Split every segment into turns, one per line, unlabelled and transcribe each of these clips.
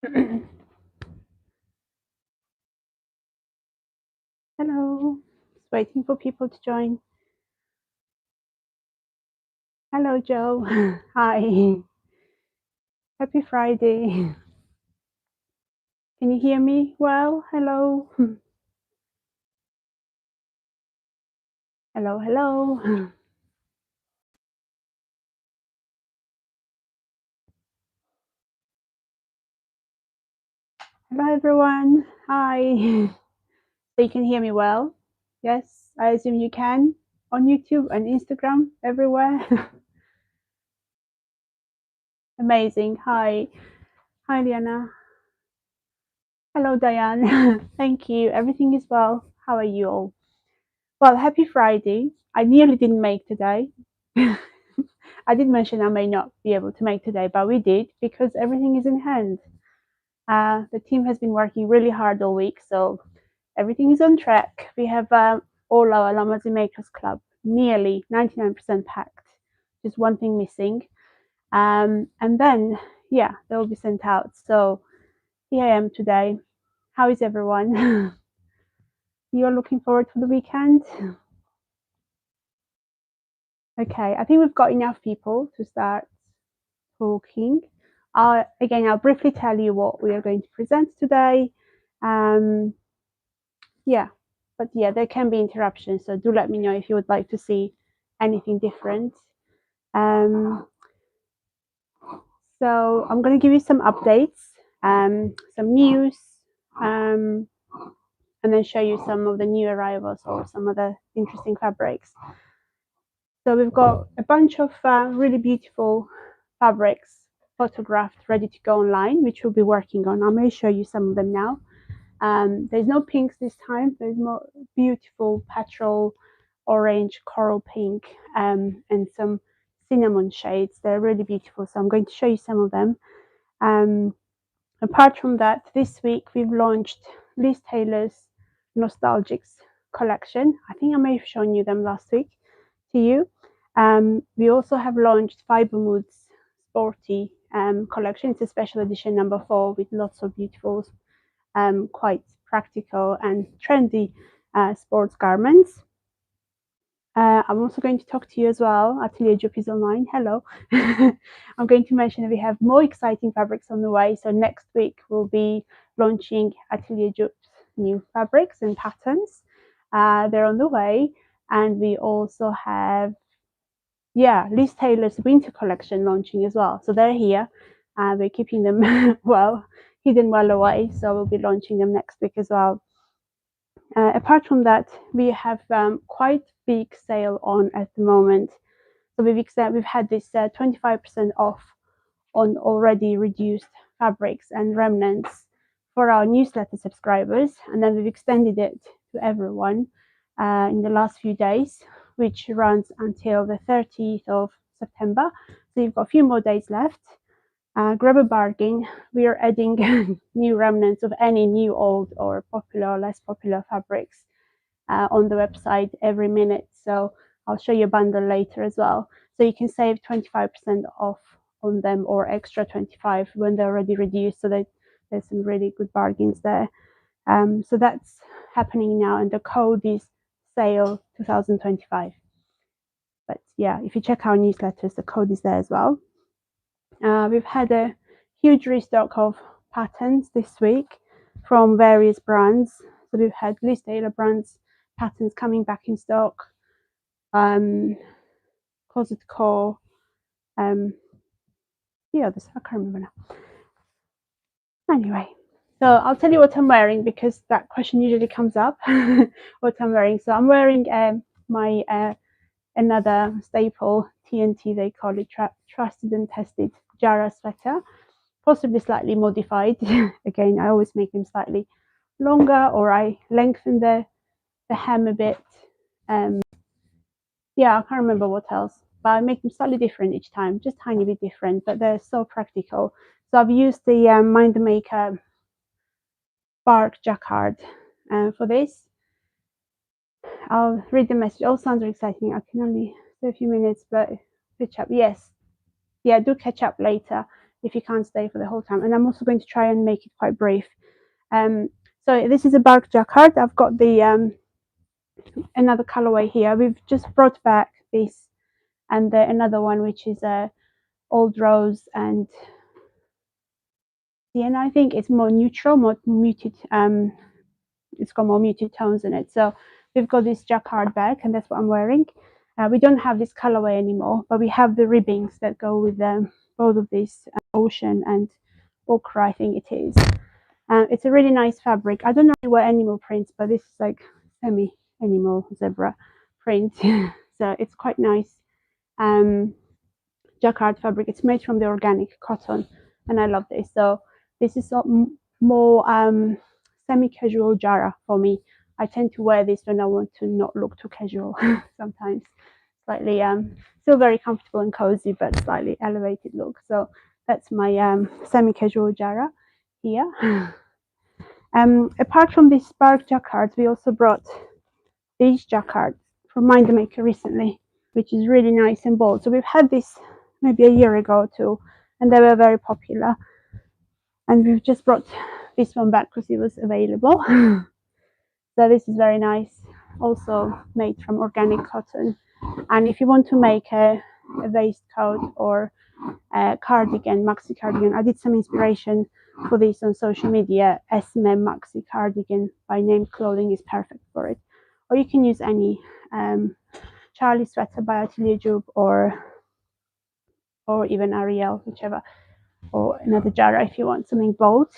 Hello, just waiting for people to join. Hello, Joe. Hi. Happy Friday. Can you hear me well? Hello. Hello, hello. Hello, everyone. Hi. So you can hear me well? Yes, I assume you can on YouTube and Instagram, everywhere. Amazing. Hi. Hi, Liana. Hello, Diane. Thank you. Everything is well. How are you all? Well, happy Friday. I nearly didn't make today. I did mention I may not be able to make today, but we did because everything is in hand. The team has been working really hard all week, so everything is on track. We have all our Lamazi Makers Club nearly 99% packed, just one thing missing. And then, yeah, they will be sent out. So here I am today. How is everyone? You're looking forward to the weekend? Okay, I think we've got enough people to start talking. Again, I'll briefly tell you what we are going to present today. Um, yeah, but yeah, there can be interruptions, so do let me know if you would like to see anything different. Um, so I'm going to give you some updates, some news, um, and then show you some of the new arrivals or some of the interesting fabrics. So we've got a bunch of really beautiful fabrics photographed, ready to go online, which we'll be working on. I may show you some of them now. There's no pinks this time. There's more beautiful petrol, orange, coral pink, and some cinnamon shades. They're really beautiful. So I'm going to show you some of them. Apart from that, this week we've launched Liz Taylor's Nostalgics collection. I think I may have shown you them last week to you. We also have launched Fibermood's Sporty collection. It's a special edition number 4 with lots of beautiful, quite practical and trendy sports garments. I'm also going to talk to you as well. Atelier Jup is online. Hello. I'm going to mention that we have more exciting fabrics on the way. So next week we'll be launching Atelier Jup's new fabrics and patterns. They're on the way. And we also have, Liz Taylor's winter collection launching as well. So they're here. We're keeping them well hidden well away. So we'll be launching them next week as well. Apart from that, we have quite big sale on at the moment. So we've had this 25% off on already reduced fabrics and remnants for our newsletter subscribers, and then we've extended it to everyone in the last few days, which runs until the 30th of September. So you've got a few more days left. Grab a bargain. We are adding new remnants of any new, old, or popular or less popular fabrics on the website every minute. So I'll show you a bundle later as well. So you can save 25% off on them or extra 25 when they're already reduced. So that there's some really good bargains there. So that's happening now, and the code is sale 2025. But yeah, if you check our newsletters, the code is there as well. We've had a huge restock of patterns this week from various brands. So we've had Liz Taylor brands patterns coming back in stock. Closet Core. The others, I can't remember now. Anyway, so I'll tell you what I'm wearing because that question usually comes up. What I'm wearing. So I'm wearing my another staple TNT, they call it, trusted and tested Jara sweater, possibly slightly modified. Again, I always make them slightly longer, or I lengthen the hem a bit. I can't remember what else, but I make them slightly different each time, just tiny bit different, but they're so practical. So I've used the Mind the Maker bark jacquard for this. I'll read the message. All sounds exciting. I can only stay a few minutes, but catch up. Yes, do catch up later. if you can't stay for the whole time. And I'm also going to try and make it quite brief. So this is a bark jacquard. I've got the another colorway here. We've just brought back this and another one which is a old rose and sienna. I think it's more neutral, more muted. It's got more muted tones in it. So we've got this jacquard bag, and that's what I'm wearing. We don't have this colorway anymore, but we have the ribbings that go with both of these, ocean and ochre, I think it is. It's a really nice fabric. I don't normally wear animal prints, but this is like semi-animal zebra print, so it's quite nice. Jacquard fabric. It's made from the organic cotton, and I love this. So this is more semi-casual Jara for me. I tend to wear this when I want to not look too casual. Sometimes slightly still very comfortable and cozy, but slightly elevated look. So that's my semi-casual Jara here. Apart from these spark jacquards, we also brought these jacquards from Mind the Maker recently, which is really nice and bold. So we've had this maybe a year ago or two, and they were very popular. And we've just brought this one back because it was available. So this is very nice, also made from organic cotton. And if you want to make a waistcoat or a cardigan, maxi cardigan, I did some inspiration for this on social media. SMM maxi cardigan by Name Clothing is perfect for it. Or you can use any Charlie sweater by Atelier Joub or even Ariel, whichever, or another Jara if you want something bold.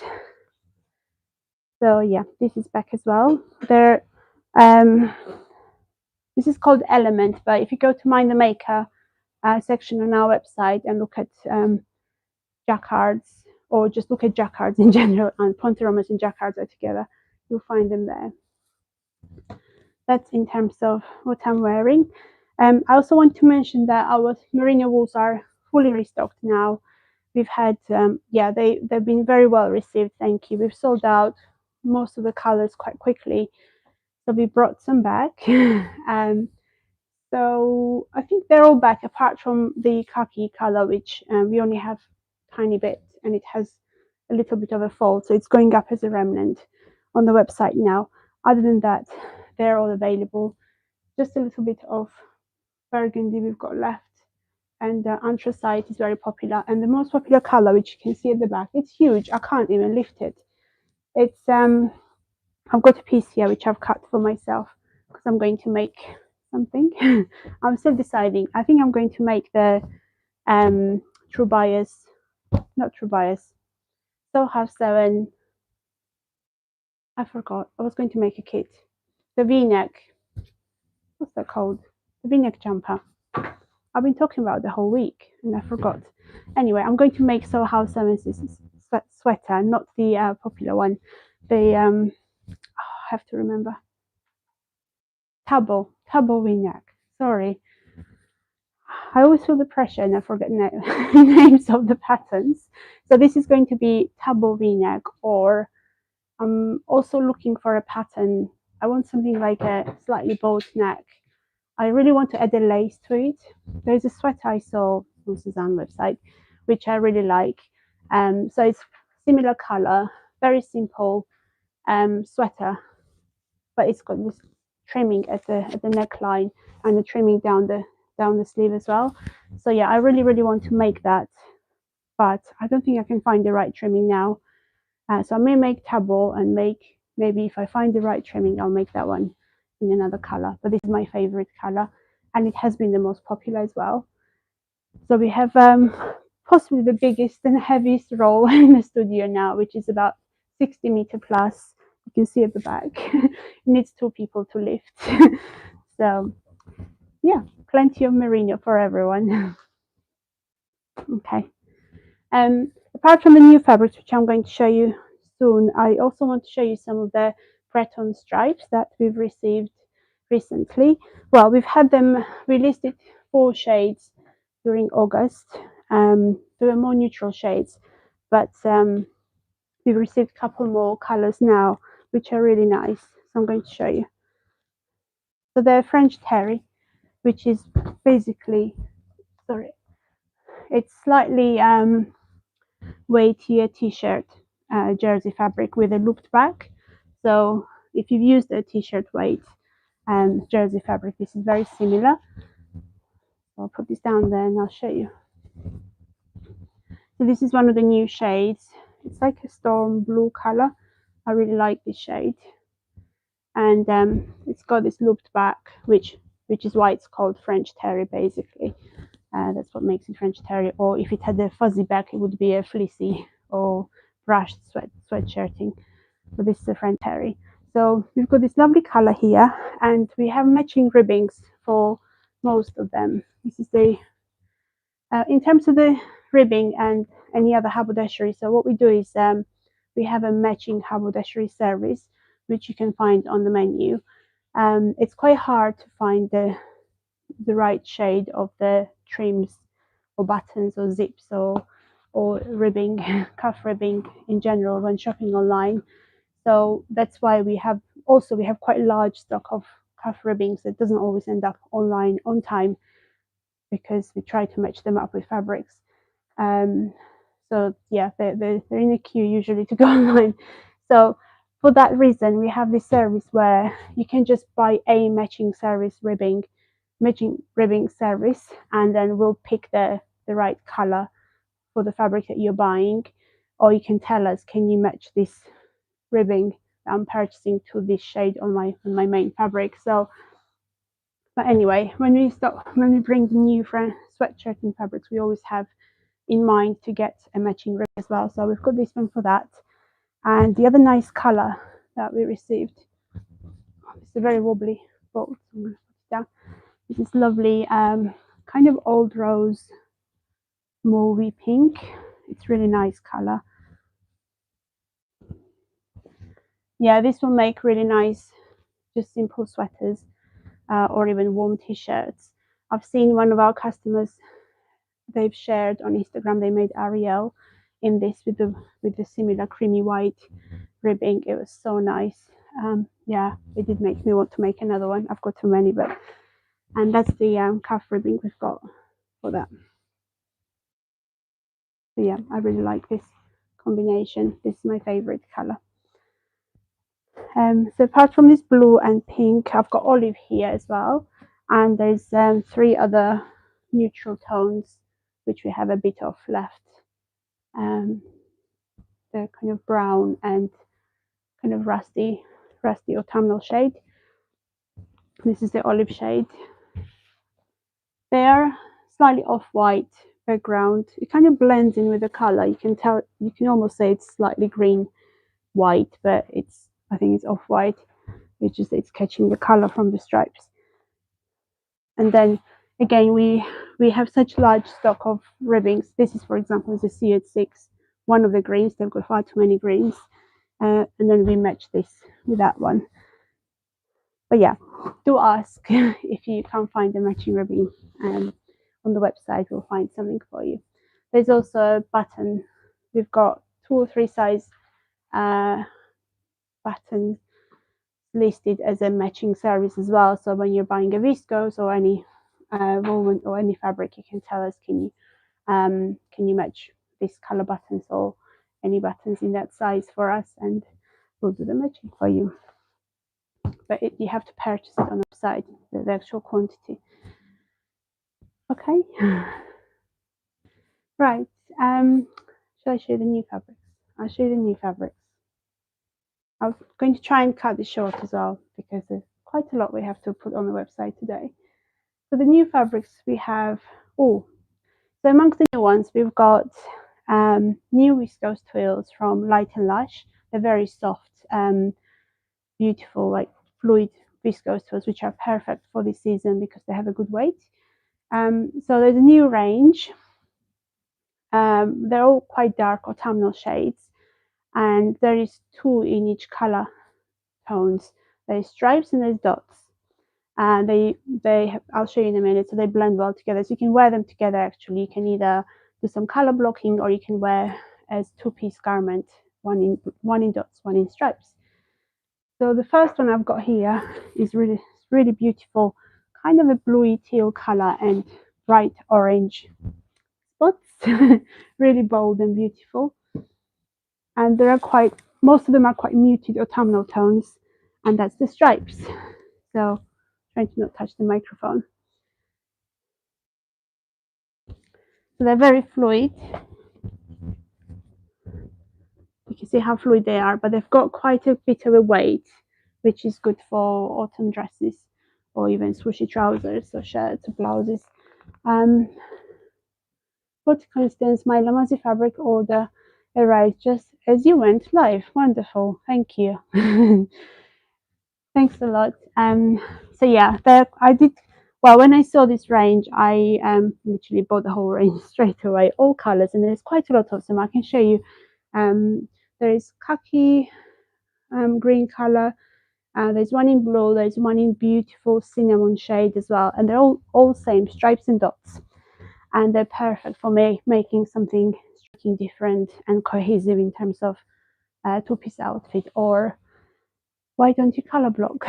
So yeah, this is back as well. There, this is called Element, but if you go to Mind the Maker section on our website and look at jacquards, or just look at jacquards in general, and ponteromas and jacquards are together, you'll find them there. That's in terms of what I'm wearing. I also want to mention that our merino wools are fully restocked now. We've had, they've been very well received. Thank you. We've sold out most of the colors quite quickly, so we brought some back. So I think they're all back apart from the khaki color, which we only have a tiny bit, and it has a little bit of a fold, so it's going up as a remnant on the website now. Other than that, they're all available. Just a little bit of burgundy we've got left, and anthracite is very popular, and the most popular color, which you can see at the back, it's huge. I can't even lift it. It's I've got a piece here which I've cut for myself because I'm going to make something. I'm still deciding. I think I'm going to make the True Bias, not True Bias, So Have 7. I forgot. I was going to make a kit. The V-neck. What's that called? The V-neck jumper. I've been talking about the whole week and I forgot. Anyway, I'm going to make So How 7 sweater, not the popular one. The I have to remember. Tabo V-neck. Sorry. I always feel the pressure and I forget names of the patterns. So this is going to be Tabo V-neck, or I'm also looking for a pattern. I want something like a slightly bold neck. I really want to add a lace to it. There's a sweater I saw on Suzanne's website, which I really like. So it's similar color, very simple sweater, but it's got this trimming at the neckline and the trimming down the sleeve as well. So yeah, I really want to make that, but I don't think I can find the right trimming now. So I may make Tabo and maybe if I find the right trimming, I'll make that one in another color. But this is my favorite color, and it has been the most popular as well. So we have possibly the biggest and heaviest roll in the studio now, which is about 60 meter plus. You can see at the back. It needs 2 people to lift. So yeah, plenty of merino for everyone. Okay. Apart from the new fabrics, which I'm going to show you soon, I also want to show you some of the Breton stripes that we've received recently. Well, we've had them, we listed 4 shades during August. They were more neutral shades, but we've received a couple more colors now, which are really nice. So I'm going to show you. So they're French terry, which is basically, sorry, it's slightly weightier t-shirt jersey fabric with a looped back. So if you've used a t-shirt weight jersey fabric, this is very similar. I'll put this down there and I'll show you. So this is one of the new shades. It's like a storm blue color. I really like this shade, and it's got this looped back, which is why it's called French terry basically. That's what makes it French terry. Or if it had a fuzzy back, it would be a fleecy or brushed sweatshirting. But this is a French terry. So we've got this lovely color here, and we have matching ribbings for most of them. This is the in terms of the ribbing and any other haberdashery. So what we do is we have a matching haberdashery service, which you can find on the menu. It's quite hard to find the right shade of the trims or buttons or zips or ribbing, cuff ribbing in general when shopping online. So that's why we have quite a large stock of cuff ribbings that doesn't always end up online on time, because we try to match them up with fabrics. So yeah, they're in a queue usually to go online. So for that reason, we have this service where you can just buy a matching ribbing service, and then we'll pick the right color for the fabric that you're buying. Or you can tell us, can you match this ribbing that I'm purchasing to this shade on my main fabric. So but anyway, when we bring the new sweatshirting fabrics, we always have in mind to get a matching ribbon as well. So we've got this one for that. And the other nice color that we received, it's a very wobbly bolt. I'm going to put it down. This is lovely, kind of old rose mauvey pink. It's really nice color. Yeah, this will make really nice, just simple sweaters or even warm t-shirts. I've seen one of our customers, they've shared on Instagram, they made Ariel in this with the similar creamy white ribbing. It was so nice. Yeah, it did make me want to make another one. I've got too many, but and that's the cuff ribbing we've got for that. So yeah, I really like this combination. This is my favorite color. So apart from this blue and pink, I've got olive here as well, and there's 3 other neutral tones which we have a bit of left. The kind of brown and kind of rusty autumnal shade. This is the olive shade. They are slightly off-white background. It kind of blends in with the color. You can tell, you can almost say it's slightly green white, but I think it's off-white. It's catching the color from the stripes. And then again, we have such large stock of ribbings. This is, for example, the C86, one of the greens. They've got far too many greens, and then we match this with that one. But yeah, do ask if you can't find the matching ribbing on the website. We'll find something for you. There's also a button. We've got 2 or 3 size buttons listed as a matching service as well. So when you're buying a viscos or any woven or any fabric, you can tell us, can you match this color buttons or any buttons in that size for us, and we'll do the matching for you. But you have to purchase it on the website, the actual quantity. Okay. Right. Shall I show you the new fabrics? I'll show you the new fabrics. I'm going to try and cut this short as well, because there's quite a lot we have to put on the website today. So the new fabrics we have, so amongst the new ones, we've got new viscose twills from Light and Lush. They're very soft, beautiful, like fluid viscose twills, which are perfect for this season because they have a good weight. So there's a new range. They're all quite dark autumnal shades, and there is 2 in each color tones. There's stripes and there's dots, and I'll show you in a minute. So they blend well together, so you can wear them together. Actually, you can either do some color blocking, or you can wear as 2-piece garment, one in dots, one in stripes. So the first one I've got here is really beautiful, kind of a bluey teal color and bright orange spots, really bold and beautiful. And there are most of them are quite muted autumnal tones, and that's the stripes. So trying to not touch the microphone. So they're very fluid. You can see how fluid they are, but they've got quite a bit of a weight, which is good for autumn dresses or even swooshy trousers or shirts or blouses. For instance, my Lamazi fabric order arrived just as you went live. Wonderful, thank you. Thanks a lot. So yeah, I did. Well, when I saw this range, I literally bought the whole range straight away, all colors, and there's quite a lot of them. I can show you. There is khaki, green color. There's one in blue. There's one in beautiful cinnamon shade as well, and they're all same stripes and dots, and they're perfect for making something striking different and cohesive in terms of two-piece outfit. Or why don't you color block?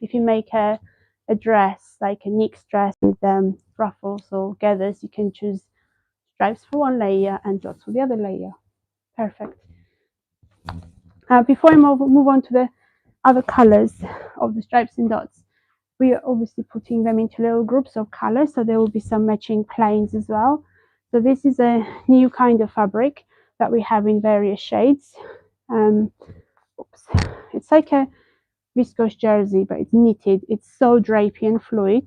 If you make a dress, like a mixed dress with ruffles or gathers, you can choose stripes for one layer and dots for the other layer. Perfect. Before I move on to the other colors of the stripes and dots, we are obviously putting them into little groups of colors, so there will be some matching plains as well. So this is a new kind of fabric that we have in various shades. It's like a viscose jersey, but it's knitted. It's so drapey and fluid.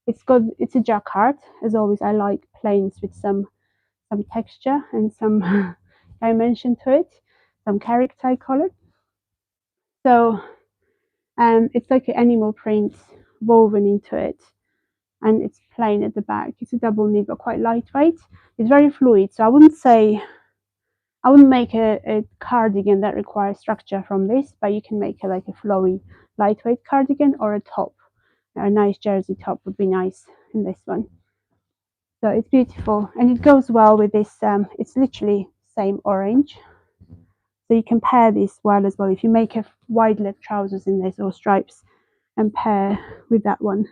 It's a jacquard. As always, I like plains with some texture and some dimension to it, some character, I call it. So it's like an animal print woven into it, and it's plain at the back. It's a double knit, but quite lightweight. It's very fluid, so I wouldn't make a cardigan that requires structure from this, but you can make like a flowy, lightweight cardigan or a top. A nice jersey top would be nice in this one. So it's beautiful, and it goes well with this. It's literally same orange. So you can pair this well as well. If you make a wide leg trousers in this or stripes and pair with that one.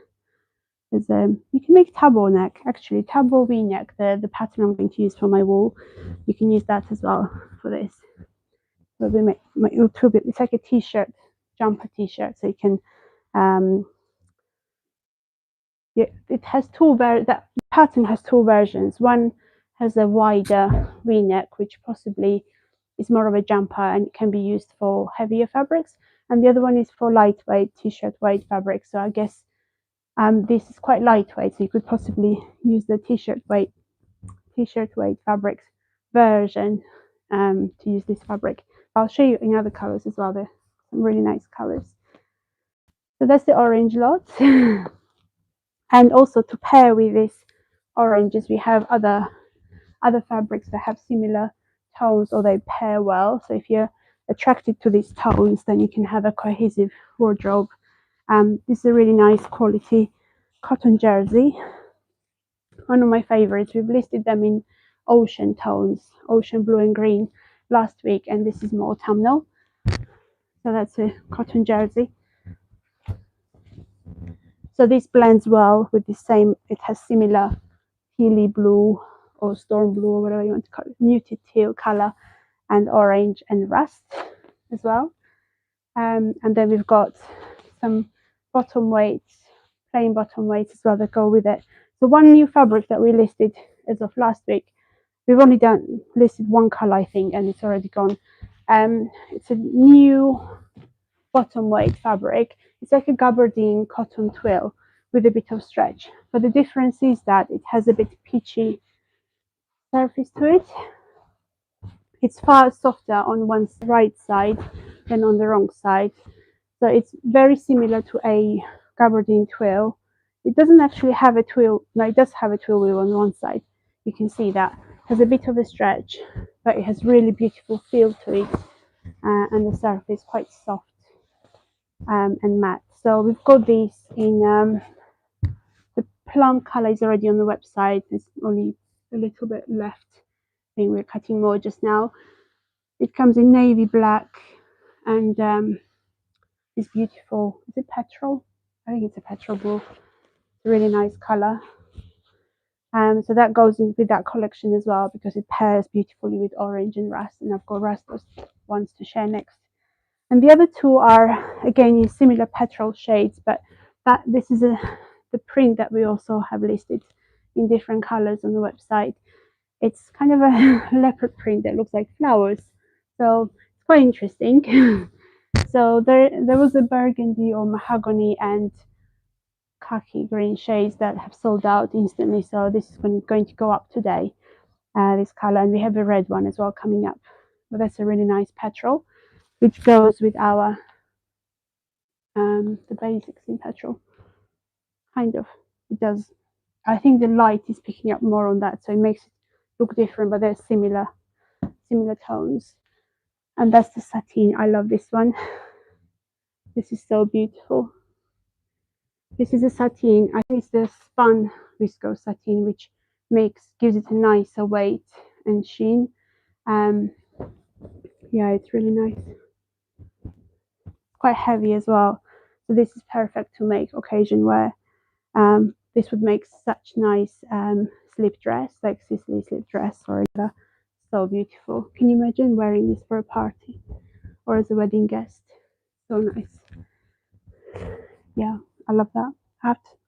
You can make tabor neck, actually, tabor v-neck, the pattern I'm going to use for my wool. You can use that as well for this. So we make it's like a t-shirt, jumper t-shirt, so you can it has that pattern has two versions. One has a wider v-neck, which possibly is more of a jumper and it can be used for heavier fabrics, and the other one is for lightweight t-shirt weight fabric. So I guess this is quite lightweight, so you could possibly use the t-shirt weight fabrics version to use this fabric. I'll show you in other colors as well. There's some really nice colors. So that's the orange lot. And also to pair with these oranges, we have other fabrics that have similar tones or they pair well. So if you're attracted to these tones, then you can have a cohesive wardrobe. This is a really nice quality cotton jersey. One of my favorites. We've listed them in ocean tones, ocean blue and green last week, and this is more autumnal. So that's a cotton jersey. So this blends well with the same, it has similar tealy blue or storm blue or whatever you want to call it, muted teal color, and orange and rust as well. And then we've got some bottom weights, plain bottom weights as well that go with it. So one new fabric that we listed as of last week, we've only listed one color, I think, and it's already gone. It's a new bottom weight fabric. It's like a gabardine cotton twill with a bit of stretch, but the difference is that it has a bit peachy surface to it. It's far softer on one's right side than on the wrong side, so it's very similar to a gabardine twill. It doesn't actually have a twill. No, it does have a twill wheel on one side. You can see that it has a bit of a stretch, but it has really beautiful feel to it, and the surface quite soft and matte. So we've got these in the plum color is already on the website. There's only a little bit left. I think we're cutting more just now. It comes in navy black and this beautiful, is it petrol? I think it's a petrol blue. It's a really nice color. So that goes in with that collection as well because it pairs beautifully with orange and rust, and I've got rust ones to share next. And the other two are again in similar petrol shades, but this is the print that we also have listed in different colors on the website. It's kind of a leopard print that looks like flowers, so it's quite interesting. So there was a burgundy or mahogany and khaki green shades that have sold out instantly, so this is going to go up today, this color, and we have a red one as well coming up, but that's a really nice petrol which goes with our the basics in petrol, kind of. It does. I think the light is picking up more on that, so it makes it look different, but they're similar tones. And that's the sateen. I love this one. This is so beautiful. This is a sateen. I think it's the spun viscose sateen, which gives it a nicer weight and sheen. Yeah, it's really nice. Quite heavy as well. So this is perfect to make occasion wear. This would make such nice slip dress, like Sicily slip dress, or so beautiful. Can you imagine wearing this for a party or as a wedding guest? So nice. Yeah, I love that.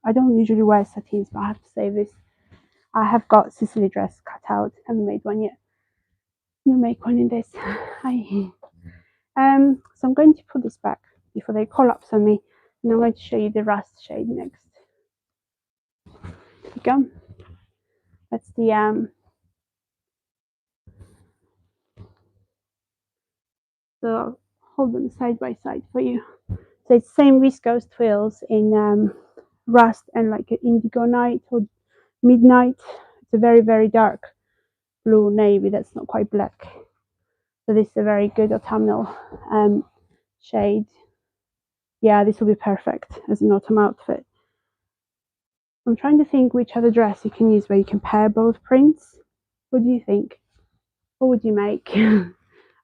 I don't usually wear satins, but I have to say this. I have got Sicily dress cut out. Haven't made one yet. I'm gonna make one in this. So I'm going to put this back before they collapse on me, and I'm going to show you the rust shade next. Here you go. That's the so I'll hold them side by side for you. So it's same viscose twills in rust and like an indigo night or midnight. It's a very, very dark blue navy that's not quite black. So this is a very good autumnal shade. Yeah, this will be perfect as an autumn outfit. I'm trying to think which other dress you can use where you can pair both prints. What do you think? What would you make?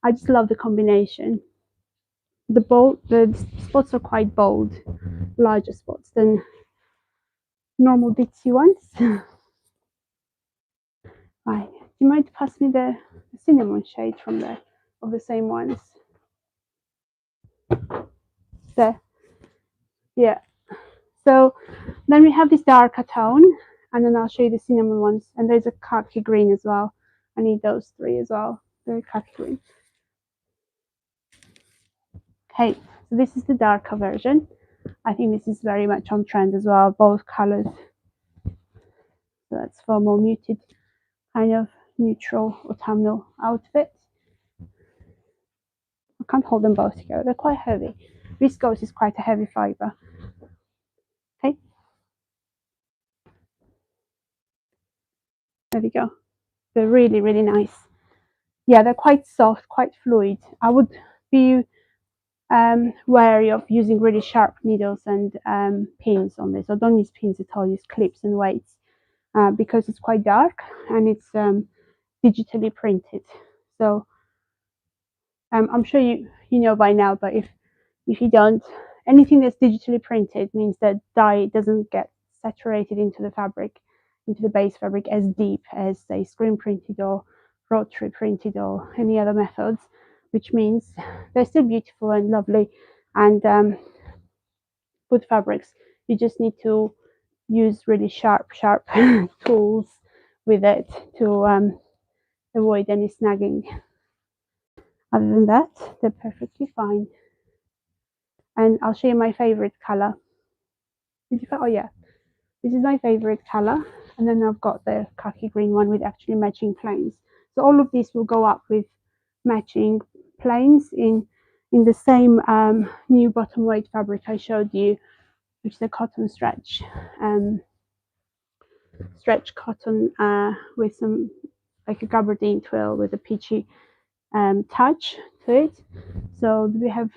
I just love the combination. The spots are quite bold, larger spots than normal ditzy ones. Right. Do you mind to pass me the cinnamon shade from there of the same ones? There. Yeah. So then we have this darker tone, and then I'll show you the cinnamon ones. And there's a khaki green as well. I need those three as well. The khaki green. Okay, so this is the darker version. I think this is very much on trend as well, both colors. So that's for more muted, kind of neutral autumnal outfit. I can't hold them both together, they're quite heavy. Viscose is quite a heavy fiber. Okay, there we go. They're really, really nice. Yeah, they're quite soft, quite fluid. I would be wary of using really sharp needles and pins on this. So don't use pins at all, use clips and weights because it's quite dark and it's digitally printed. So I'm sure you know by now, but if you don't, anything that's digitally printed means that dye doesn't get saturated into the fabric, into the base fabric as deep as say screen printed or rotary printed or any other methods, which means they're still beautiful and lovely and good fabrics. You just need to use really sharp tools with it to avoid any snagging. Other than that, they're perfectly fine. And I'll show you my favorite color. Oh yeah, this is my favorite color. And then I've got the khaki green one with actually matching plains. So all of these will go up with matching plains in the same new bottom weight fabric I showed you, which is a cotton stretch cotton with some like a gabardine twill with a peachy touch to it. So we have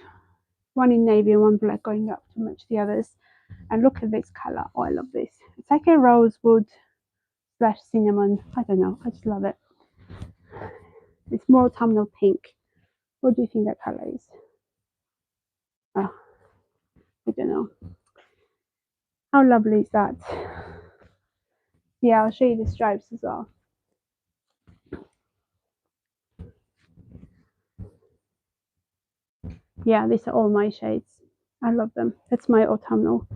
one in navy and one black going up to match the others. And look at this color. Oh, I love this. It's like a rosewood / cinnamon. I don't know. I just love it. It's more autumnal pink. What do you think that color is? Oh, I don't know. How lovely is that? Yeah, I'll show you the stripes as well. Yeah, these are all my shades. I love them. That's my autumnal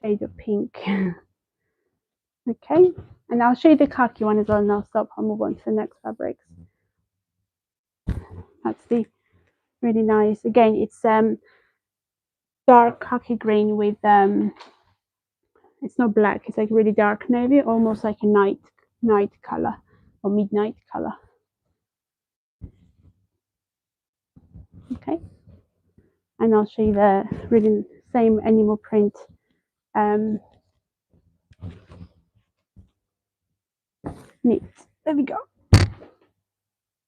shade of pink. Okay, and I'll show you the khaki one as well, and I'll stop. I'll move on to the next fabrics. That's the really nice. Again, it's dark khaki green with it's not black. It's like really dark navy, almost like a night color or midnight color. Okay, and I'll show you the really same animal print. Knit. There we go.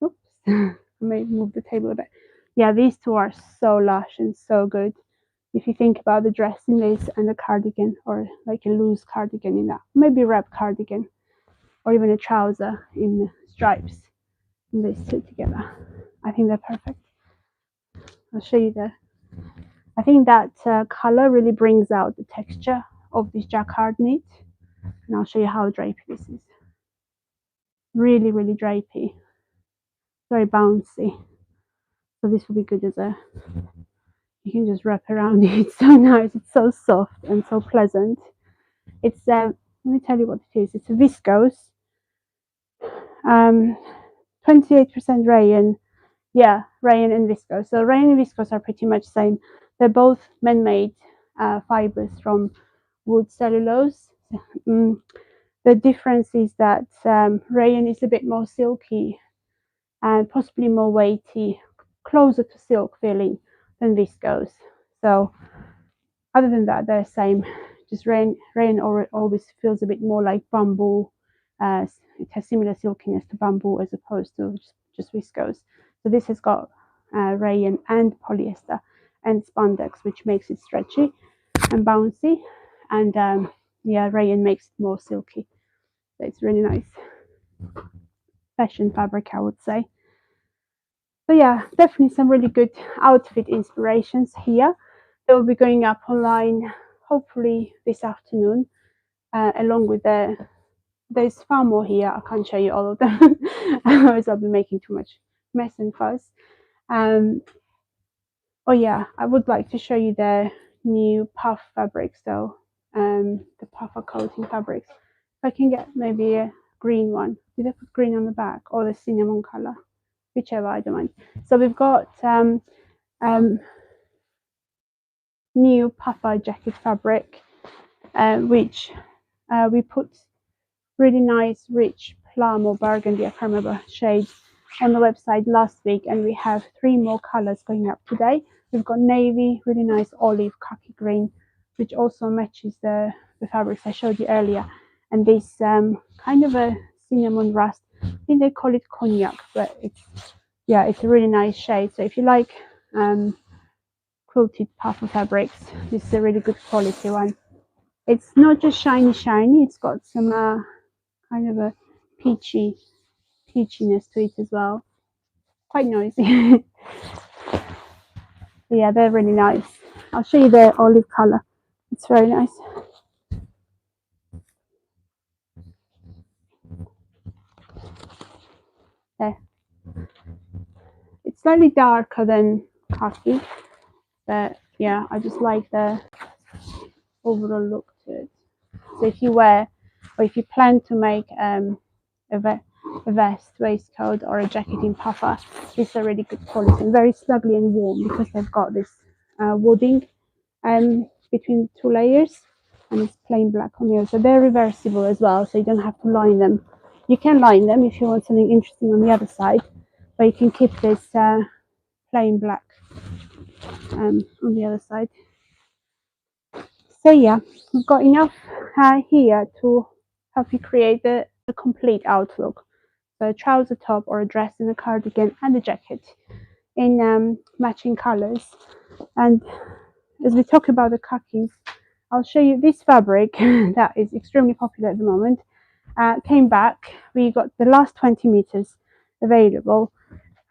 Oops, I may move the table a bit. Yeah, these two are so lush and so good. If you think about the dress in this and a cardigan, or like a loose cardigan in that, maybe a wrap cardigan, or even a trouser in stripes, and these two together, I think they're perfect. I'll show you the. I think that color really brings out the texture of this jacquard knit, and I'll show you how drapey this is. Really, really drapey, very bouncy. So this will be good as a. You can just wrap around it. It's so nice. It's so soft and so pleasant. It's let me tell you what it is. It's a viscose, 28% rayon. Yeah, rayon and viscose. So rayon and viscose are pretty much same. They're both man-made fibers from wood cellulose. The difference is that rayon is a bit more silky and possibly more weighty, closer to silk feeling than viscose. So other than that, they're the same. Just rayon always feels a bit more like bamboo. It has similar silkiness to bamboo as opposed to just viscose. So this has got rayon and polyester and spandex, which makes it stretchy and bouncy. And yeah, rayon makes it more silky. So it's really nice fashion fabric, I would say. So yeah, definitely some really good outfit inspirations here. They will be going up online hopefully this afternoon, along with there's far more here. I can't show you all of them, otherwise I'll be making too much mess and fuss. Oh yeah, I would like to show you the new puff fabrics though, the puffer coating fabrics. If I can get maybe a green one. Did I put green on the back or the cinnamon color? Whichever, I don't mind. So we've got new puffer jacket fabric, which we put really nice rich plum or burgundy, I can't remember shade, on the website last week, and we have 3 more colors going up today. We've got navy, really nice olive, khaki green, which also matches the fabrics I showed you earlier, and this kind of a cinnamon rust. I think they call it cognac, but it's a really nice shade. So if you like quilted puffer fabrics, this is a really good quality one. It's not just shiny, it's got some kind of a peachiness to it as well. Quite noisy. Yeah, they're really nice. I'll show you the olive color. It's very nice. There. It's slightly darker than khaki, but yeah, I just like the overall look to it. So if you wear, or if you plan to make a vest, waistcoat, or a jacket in puffer, these are really good quality and very snuggly and warm because they've got this wooding between 2 layers, and it's plain black on the other. So they're reversible as well, so you don't have to line them. You can line them if you want something interesting on the other side, but you can keep this plain black on the other side. So yeah, we've got enough here to help you create the complete outlook. So a trouser top or a dress and a cardigan and a jacket in matching colors. And as we talk about the khakis, I'll show you this fabric that is extremely popular at the moment. Came back. We got the last 20 meters available.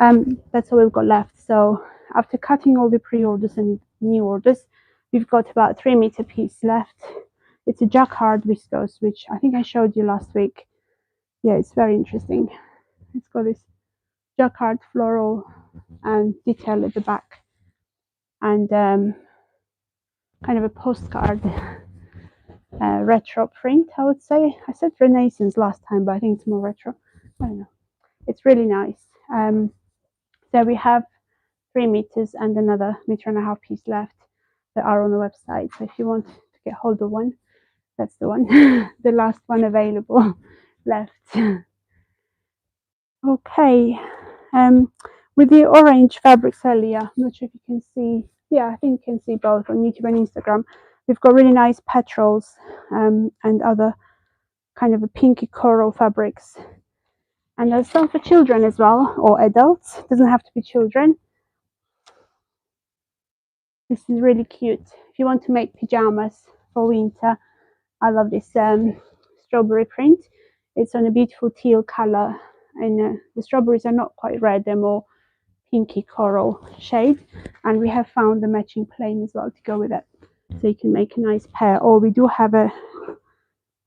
That's all we've got left. So after cutting all the pre-orders and new orders, We've got about 3 meter piece left. It's a jacquard viscos, which I think I showed you last week. Yeah, it's very interesting. It's got this jacquard floral and detail at the back, and kind of a postcard retro print, I would say. I said Renaissance last time, but I think it's more retro. I don't know. It's really nice. So we have 3 meters and another 1.5 meter piece left that are on the website. So if you want to get hold of one, that's the one, the last one available left. Okay. With the orange fabrics earlier, I'm not sure if you can see. Yeah, I think you can see both on YouTube and Instagram. We've got really nice petrels and other kind of a pinky coral fabrics. And there's some for children as well, or adults. It doesn't have to be children. This is really cute. If you want to make pajamas for winter, I love this strawberry print. It's on a beautiful teal color, and the strawberries are not quite red, they're more pinky coral shade. And we have found the matching plain as well to go with it. So you can make a nice pair. Or we do have a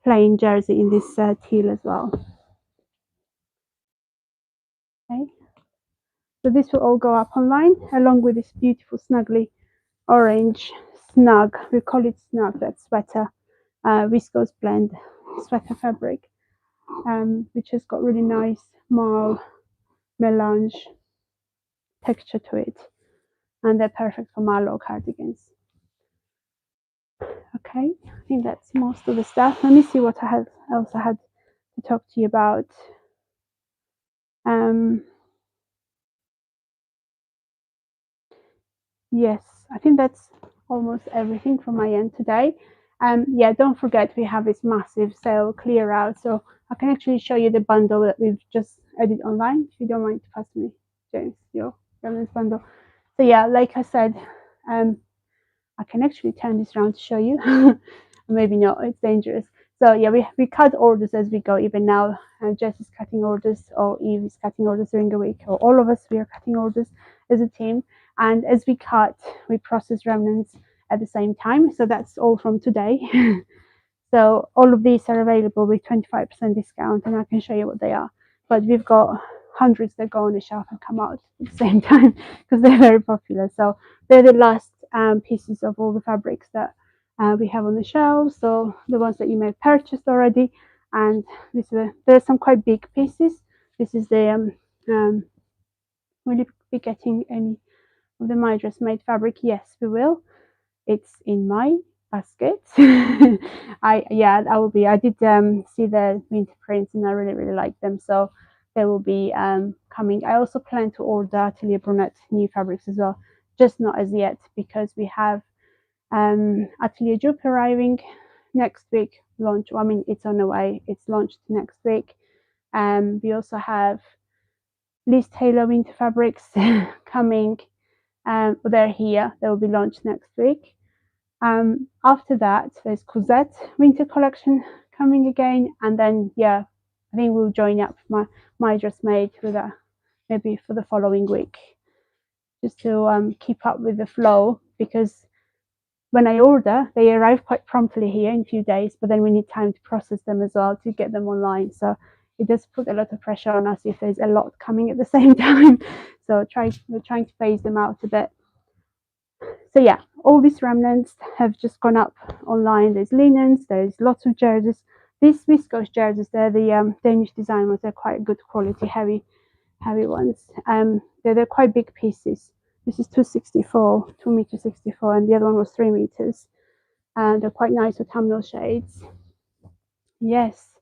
plain jersey in this teal as well. Okay. So this will all go up online along with this beautiful snuggly orange snug. We call it snug, that sweater viscose blend sweater fabric, which has got really nice mauve melange texture to it, and they're perfect for mallow cardigans. Okay, I think that's most of the stuff. Let me see what I also had to talk to you about. Yes, I think that's almost everything from my end today. Yeah, don't forget we have this massive sale clear out, so I can actually show you the bundle that we've just added online. If you don't mind to pass me, James, your remnants bundle. So yeah, like I said, I can actually turn this around to show you. Maybe not, it's dangerous. So yeah, we cut orders as we go. Even now, Jess is cutting orders, or Eve is cutting orders during the week, or all of us, we are cutting orders as a team. And as we cut, we process remnants at the same time. So that's all from today. So all of these are available with 25% discount, and I can show you what they are. But we've got hundreds that go on the shelf and come out at the same time because they're very popular. So they're the last pieces of all the fabrics that we have on the shelves. So the ones that you may have purchased already, and there's some quite big pieces. This is the will you be getting any of the My Dress Made fabric? Yes, we will. It's in my basket. I will be. I did see the winter prints and I really like them, so they will be coming. I also plan to order Atelier Brunette new fabrics as well, just not as yet because we have Atelier Jupe arriving next week. Launch. I mean, it's on the way. It's launched next week. We also have Liz Taylor winter fabrics coming. They're here. They will be launched next week. After that, there's Cosette winter collection coming again, and then yeah, I think we'll join up my Dress Made with that maybe for the following week, just to keep up with the flow, because when I order, they arrive quite promptly here in a few days, but then we need time to process them as well to get them online. So it does put a lot of pressure on us if there's a lot coming at the same time. So we're trying to phase them out a bit. So yeah, all these remnants have just gone up online. There's linens, there's lots of jerseys. These viscose jerseys, they're the Danish design ones. They're quite good quality, heavy ones. They're quite big pieces. This is 2.64 meters, and the other one was 3 meters. And they're quite nice autumnal shades. Yes.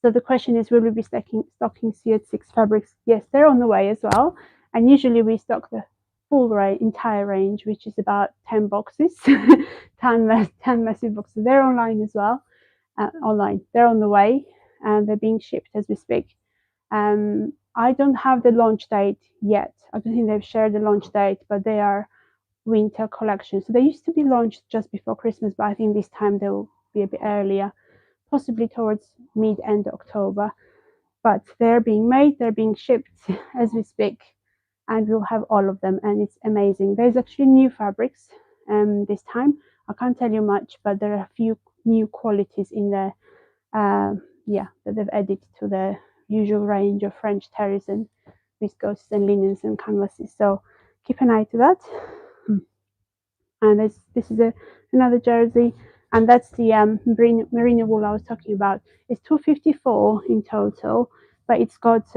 So the question is, will we be stocking CO6 fabrics? Yes, they're on the way as well. And usually we stock the full entire range, which is about 10 boxes, 10 massive boxes. They're online as well. They're on the way, and they're being shipped as we speak. I don't have the launch date yet. I don't think they've shared the launch date, but they are winter collection. So they used to be launched just before Christmas, but I think this time they will be a bit earlier, possibly towards mid-end October. But they're being made, they're being shipped as we speak, and we'll have all of them, and it's amazing. There's actually new fabrics this time. I can't tell you much, but there are a few new qualities in there, yeah, that they've added to the usual range of French terries and viscos and linens and canvases. So keep an eye to that. And this is another jersey, and that's the merino wool I was talking about. It's 254 in total, but it's got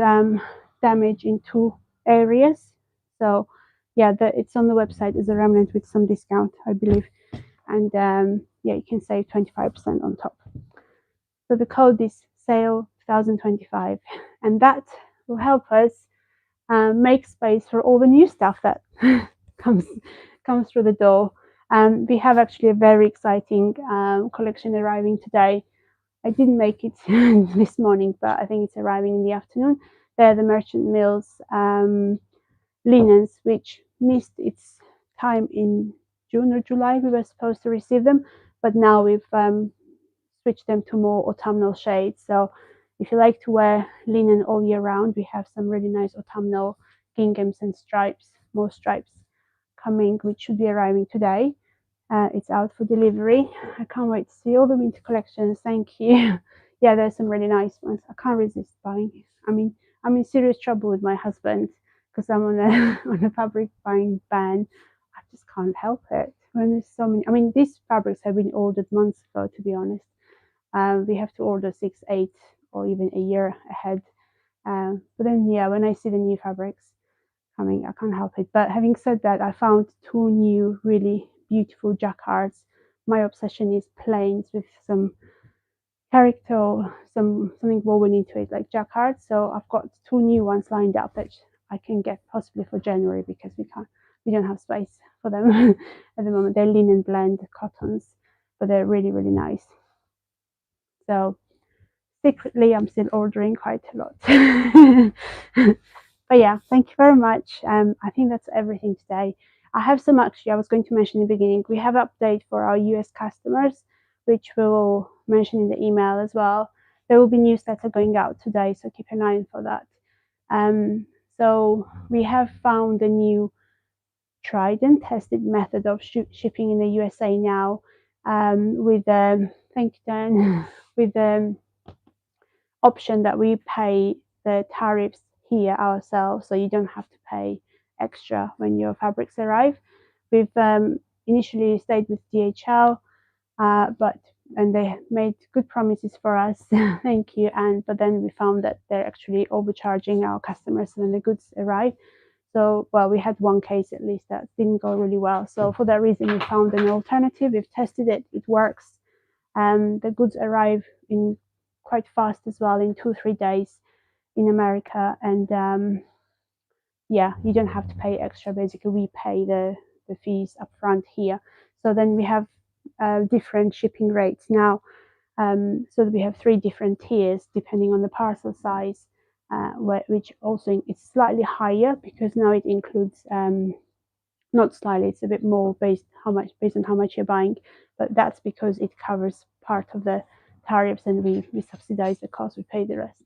damage in 2 areas. So yeah, it's on the website as a remnant with some discount, I believe, and yeah, you can save 25% on top. So the code is sale 2025, and that will help us make space for all the new stuff that comes through the door. We have actually a very exciting collection arriving today. I didn't make it this morning, but I think it's arriving in the afternoon. They're the Merchant Mills linens, which missed its time in June or July. We were supposed to receive them, but now we've switch them to more autumnal shades. So if you like to wear linen all year round, we have some really nice autumnal ginghams and stripes, more stripes coming, which should be arriving today. It's out for delivery. I can't wait to see all the winter collections. Thank you. Yeah, there's some really nice ones. I can't resist buying. I mean, I'm in serious trouble with my husband because I'm on a on a fabric buying ban. I just can't help it when there's so many. I mean, these fabrics have been ordered months ago, to be honest. We have to order 6, 8, or even a year ahead. But then, yeah, when I see the new fabrics coming, I can't help it. But having said that, I found 2 new really beautiful jacquards. My obsession is plains with some character or something woven into it, like jacquard. So I've got 2 new ones lined up that I can get possibly for January because we don't have space for them at the moment. They're linen blend cottons, but they're really, really nice. So secretly, I'm still ordering quite a lot. But yeah, thank you very much. I think that's everything today. I have some actually, I was going to mention in the beginning, we have an update for our US customers, which we will mention in the email as well. There will be newsletter going out today, so keep an eye on for that. So we have found a new tried and tested method of shipping in the USA now, with thank you, Dan, with option that we pay the tariffs here ourselves, so you don't have to pay extra when your fabrics arrive. We've initially stayed with DHL, and they made good promises for us. Thank you. But then we found that they're actually overcharging our customers when the goods arrive. So, well, we had one case at least that didn't go really well. So for that reason, we found an alternative. We've tested it. It works. The goods arrive in quite fast as well, in 2-3 days in America. And yeah, you don't have to pay extra. Basically, we pay the fees up front here. So then we have different shipping rates now. So we have 3 different tiers depending on the parcel size, which also it's slightly higher because now it includes not slightly, it's a bit more based on how much you're buying, but that's because it covers part of the tariffs and we subsidize the cost, we pay the rest.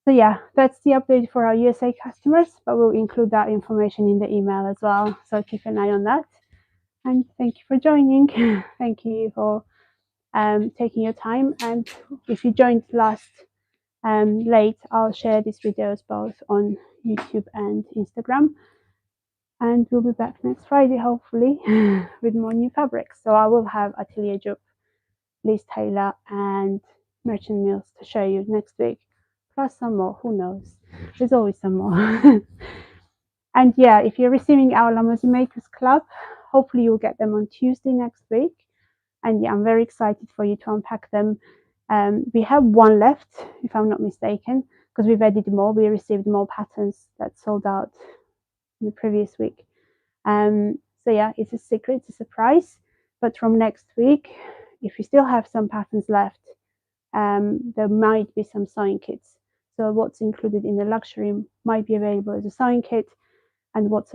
So yeah, that's the update for our USA customers, but we'll include that information in the email as well, so keep an eye on that. And thank you for joining. Thank you for taking your time, and if you joined late, I'll share these videos both on YouTube and Instagram. And we'll be back next Friday, hopefully, with more new fabrics. So I will have Atelier Jup, Liz Taylor, and Merchant Mills to show you next week. Plus some more, who knows? There's always some more. And yeah, if you're receiving our Lamazi Makers Club, hopefully you'll get them on Tuesday next week. And yeah, I'm very excited for you to unpack them. We have one left, if I'm not mistaken, because we've added more. We received more patterns that sold out in the previous week. So yeah, it's a secret, it's a surprise. But from next week, if you still have some patterns left, there might be some sewing kits. So what's included in the luxury might be available as a sewing kit, and what's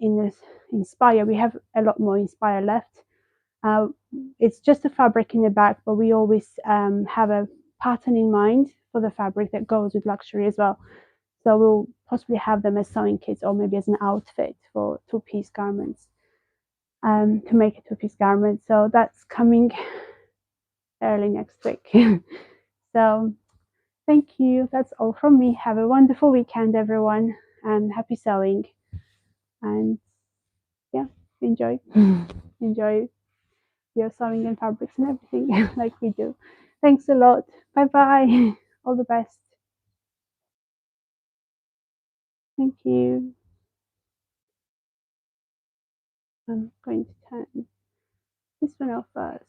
in this Inspire, we have a lot more Inspire left. It's just a fabric in the back, but we always have a pattern in mind for the fabric that goes with luxury as well. So we'll possibly have them as sewing kits or maybe as an outfit for 2-piece garments. to make a two-piece garment. So that's coming early next week. So thank you. That's all from me. Have a wonderful weekend, everyone, and happy selling. And yeah, enjoy. Enjoy your sewing and fabrics and everything like we do. Thanks a lot. Bye bye. All the best. Thank you. I'm going to turn this one off first.